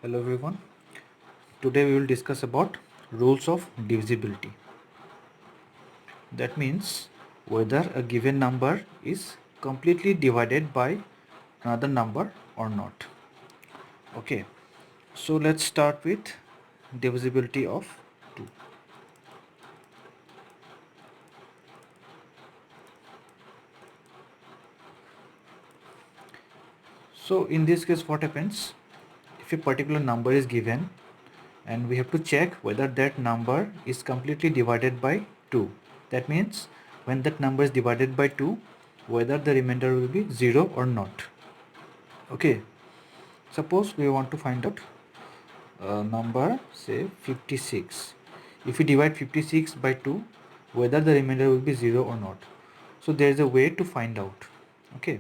Hello everyone. Today we will discuss about rules of divisibility. That means whether a given number is completely divided by another number or not. Okay. So let's start with divisibility of 2. So in this case what happens? If a particular number is given and we have to check whether that number is completely divided by 2. That means when that number is divided by 2, whether the remainder will be 0 or not. Okay, suppose we want to find out a number, say 56. If we divide 56 by 2, whether the remainder will be 0 or not. So there is a way to find out. Okay,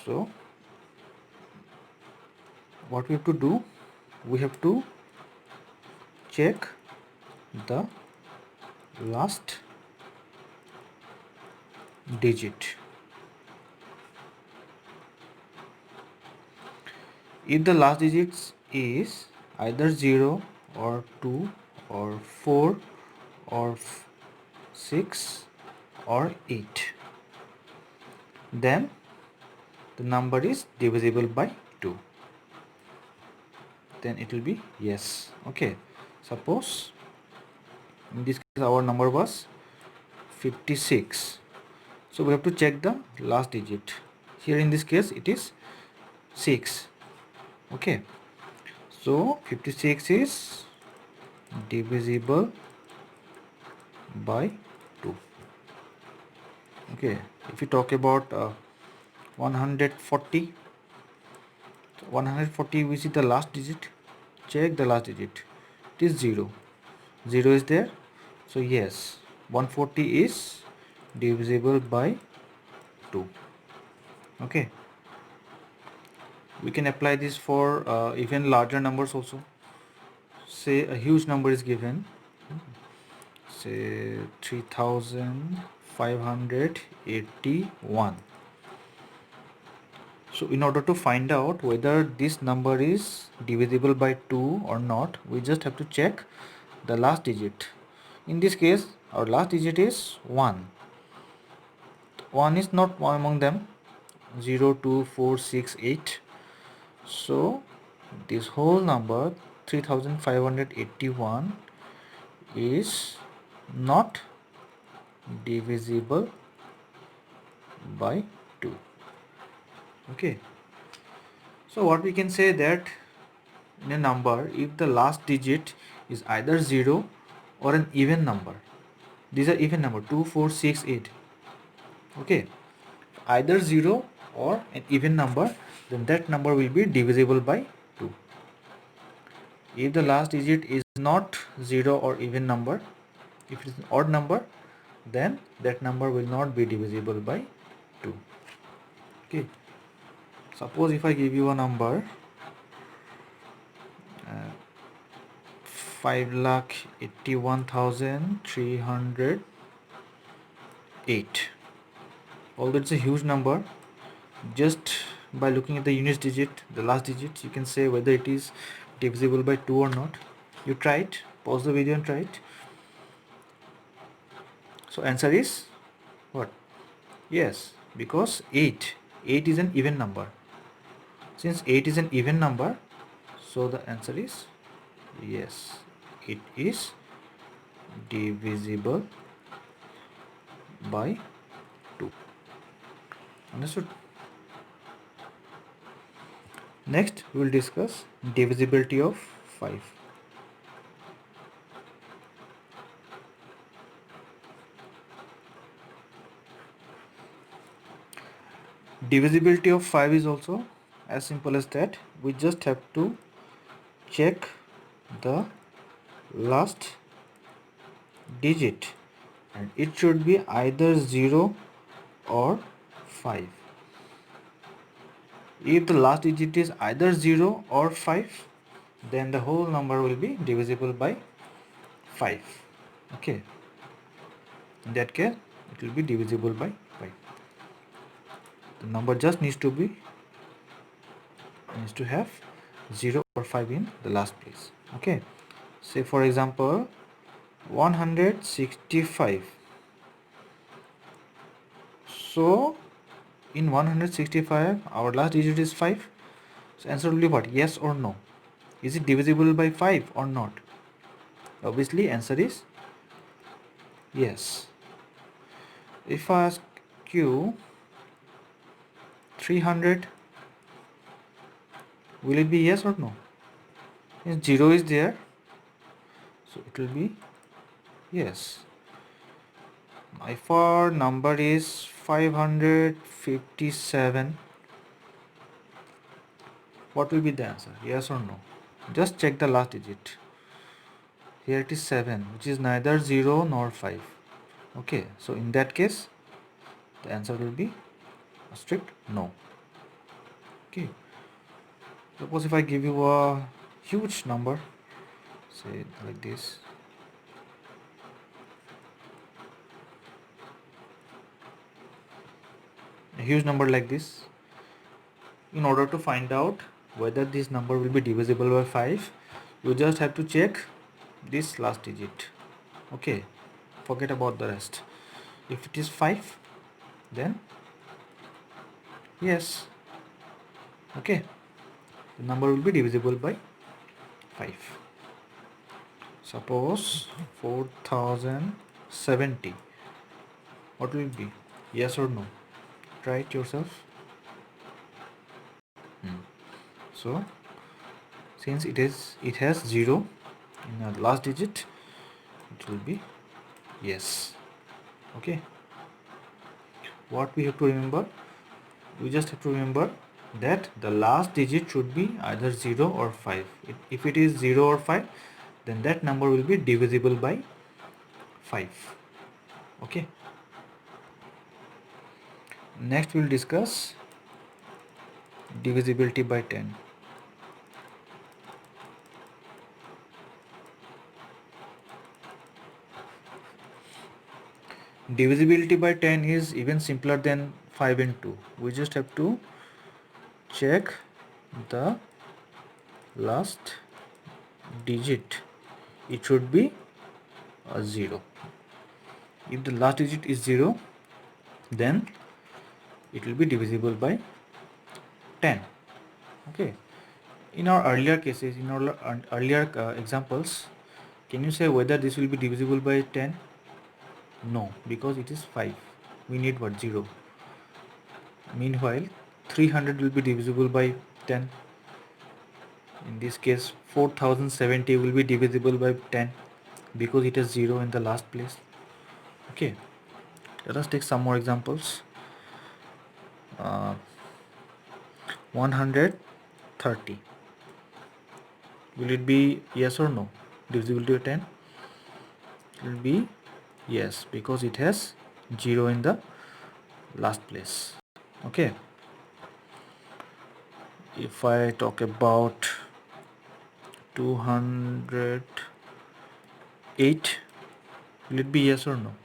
so what we have to do, we have to check the last digit. If the last digit is either 0 or 2 or 4 or 6 or 8, then the number is divisible by 2. Then it will be yes. Okay, suppose in this case our number was 56. So we have to check the last digit. Here in this case it is 6. Okay, so 56 is divisible by 2. Okay, if we talk about 140, 140 we see the last digit, check the last digit, it is 0. 0 is there, so yes, 140 is divisible by 2. Okay, we can apply this for even larger numbers also. Say a huge number is given, say 3581. So in order to find out whether this number is divisible by 2 or not, we just have to check the last digit. In this case our last digit is 1. 1 is not one among them. 0, 2, 4, 6, 8. So this whole number 3581 is not divisible by 2. Okay, so what we can say that in a number, if the last digit is either 0 or an even number, these are even number 2, 4, 6, 8. Okay, either 0 or an even number, then that number will be divisible by 2. If the last digit is not 0 or even number, if it is an odd number, then that number will not be divisible by 2. Okay, suppose if I give you a number 5,81,308. Although it's a huge number, just by looking at the unit digit, the last digit, you can say whether it is divisible by 2 or not. You try it, pause the video and try it. So answer is what? Yes, because 8 is an even number. Since 8 is an even number, so the answer is yes, it is divisible by 2. Understood? Next we will discuss divisibility of 5. Divisibility of 5 is also as simple as that. We just have to check the last digit and it should be either 0 or 5. If the last digit is either 0 or 5, then the whole number will be divisible by 5. Okay, in that case it will be divisible by 5. The number just needs to have 0 or 5 in the last place. Okay, say for example 165. So in 165 our last digit is 5. So answer will be what? Yes or no? Is it divisible by 5 or not? Obviously answer is yes. If I ask you 300, will it be yes or no? If 0 is there, so it will be yes. If our number is 557, what will be the answer? Yes or no? Just check the last digit. Here it is 7, which is neither 0 nor 5. Okay, so in that case, the answer will be a strict no. Okay, suppose if I give you a huge number, say like this, a huge number like this, in order to find out whether this number will be divisible by 5, you just have to check this last digit. Okay, forget about the rest. If it is 5, then yes, okay, the number will be divisible by 5. Suppose 4070, what will it be? Yes or no? Try it yourself. So since it has 0 in the last digit, it will be yes. Okay, what we have to remember, we just have to remember that the last digit should be either 0 or 5. If it is 0 or 5, then that number will be divisible by 5. Okay, next we will discuss divisibility by 10. Divisibility by 10 is even simpler than 5 and 2. We just have to check the last digit. It should be a 0. If the last digit is 0, then it will be divisible by 10. Okay, in our earlier cases, in our earlier examples, can you say whether this will be divisible by 10? No, because it is 5. We need what? 0. Meanwhile 300 will be divisible by 10. In this case 4070 will be divisible by 10 because it has 0 in the last place. Okay, let us take some more examples. 130, will it be yes or no? Divisible by 10? It will be yes because it has 0 in the last place. Okay, if I talk about 208, will it be yes or no?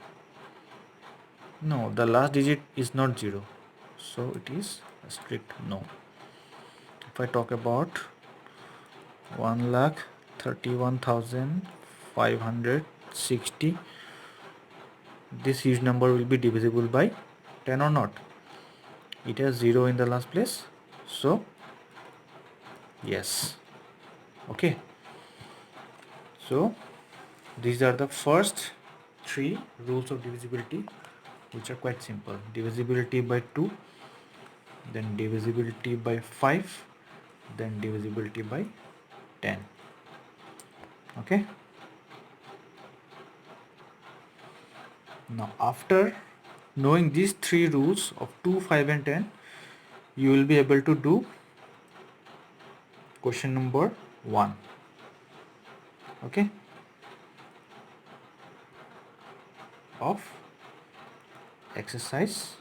No, the last digit is not 0, so it is a strict no. If I talk about 1,31,560, this huge number will be divisible by 10 or not? It has 0 in the last place, so yes. Okay, so these are the first 3 rules of divisibility, which are quite simple. Divisibility by 2, then divisibility by 5, then divisibility by 10. Okay, now after knowing these 3 rules of 2, 5 and 10, you will be able to do question number 1. Okay, of exercise